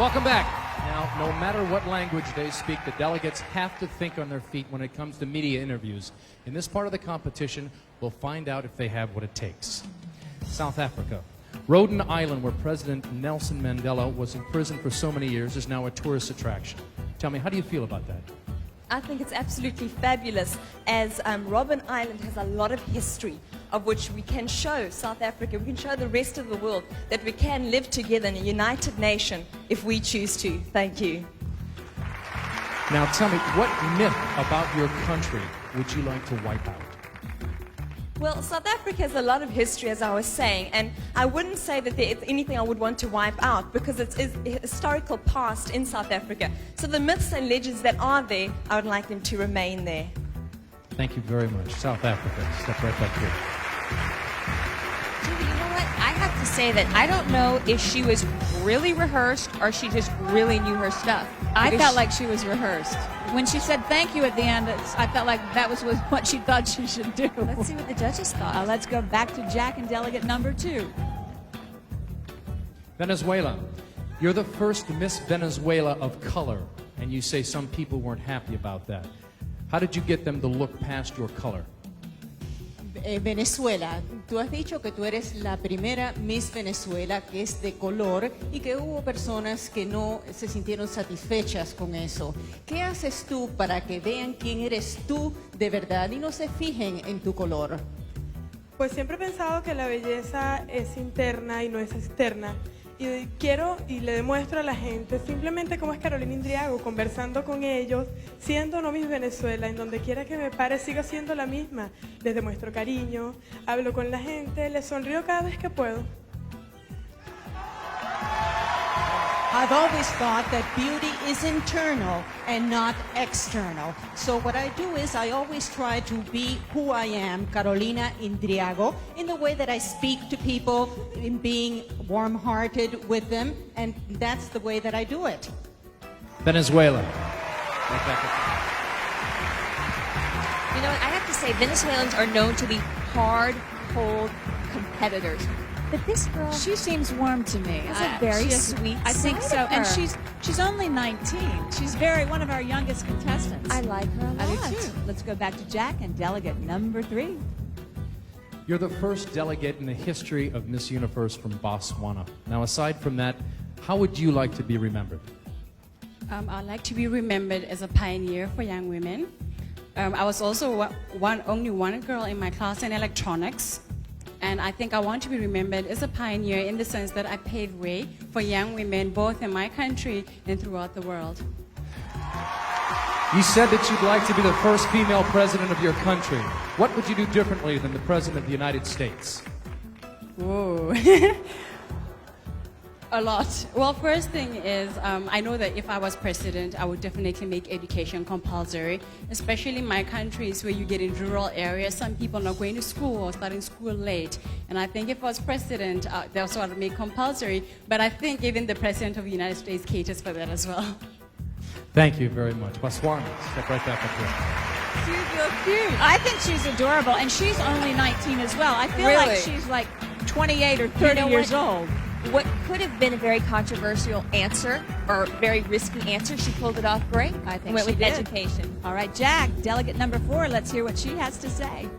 Welcome back. Now, no matter what language they speak, the delegates have to think on their feet when it comes to media interviews. In this part of the competition, we'll find out if they have what it takes. South Africa. Rhoden Island, where President Nelson Mandela was imprisoned for so many years, is now a tourist attraction. Tell me, how do you feel about that? I think it's absolutely fabulous, as Robben Island has a lot of history of which we can show South Africa, we can show the rest of the world that we can live together in a united nation if we choose to. Thank you. Now tell me, what myth about your country would you like to wipe out? Well, South Africa has a lot of history, as I was saying, and I wouldn't say that there is anything I would want to wipe out because it's a historical past in South Africa. So the myths and legends that are there, I would like them to remain there. Thank you very much. South Africa, step right back here. Judy, you know what? I have to say that I don't know if she was really rehearsed or she just really knew her stuff. I felt like she was rehearsed. When she said thank you at the end, I felt like that was what she thought she should do. Let's see what the judges thought. Let's go back to Jack and delegate number 2. Venezuela. You're the first Miss Venezuela of color, and you say some people weren't happy about that. How did you get them to look past your color? Venezuela, tú has dicho que tú eres la primera Miss Venezuela que es de color y que hubo personas que no se sintieron satisfechas con eso. ¿Qué haces tú para que vean quién eres tú de verdad y no se fijen en tu color? Pues siempre he pensado que la belleza es interna y no es externa. Y quiero y le demuestro a la gente simplemente cómo es Carolina Indriago, conversando con ellos, siendo no Miss Venezuela, en donde quiera que me pare sigo siendo la misma. Les demuestro cariño, hablo con la gente, les sonrío cada vez que puedo. I've always thought that beauty is internal and not external. So what I do is I always try to be who I am, Carolina Indriago, in the way that I speak to people, in being warm-hearted with them, and that's the way that I do it. Venezuela. You know what? I have to say, Venezuelans are known to be hard, cold competitors. But this girl, She seems warm to me. has a very sweet I think side so. of And her. she's only 19. She's one of our youngest contestants. I like her a lot. I do too. Let's go back to Jack and delegate number 3. You're the first delegate in the history of Miss Universe from Botswana. Now, aside from that, how would you like to be remembered? I'd like to be remembered as a pioneer for young women. I was also only one girl in my class in electronics. And I think I want to be remembered as a pioneer in the sense that I paved way for young women both in my country and throughout the world. You said that you'd like to be the first female president of your country. What would you do differently than the president of the United States? Whoa. A lot. Well, first thing is, I know that if I was president, I would definitely make education compulsory, especially in my countries where you get in rural areas. Some people are not going to school or starting school late. And I think if I was president, that's what I would make compulsory. But I think even the president of the United States caters for that as well. Thank you very much. Botswana, step right back up here. She's so cute. I think she's adorable, and she's only 19 as well. I feel Really? like she's like 28 or 30 know years what? old. What could have been a very controversial answer or very risky answer, she pulled it off great. I think Went she with did. education. All right, Jack, delegate number 4, let's hear what she has to say.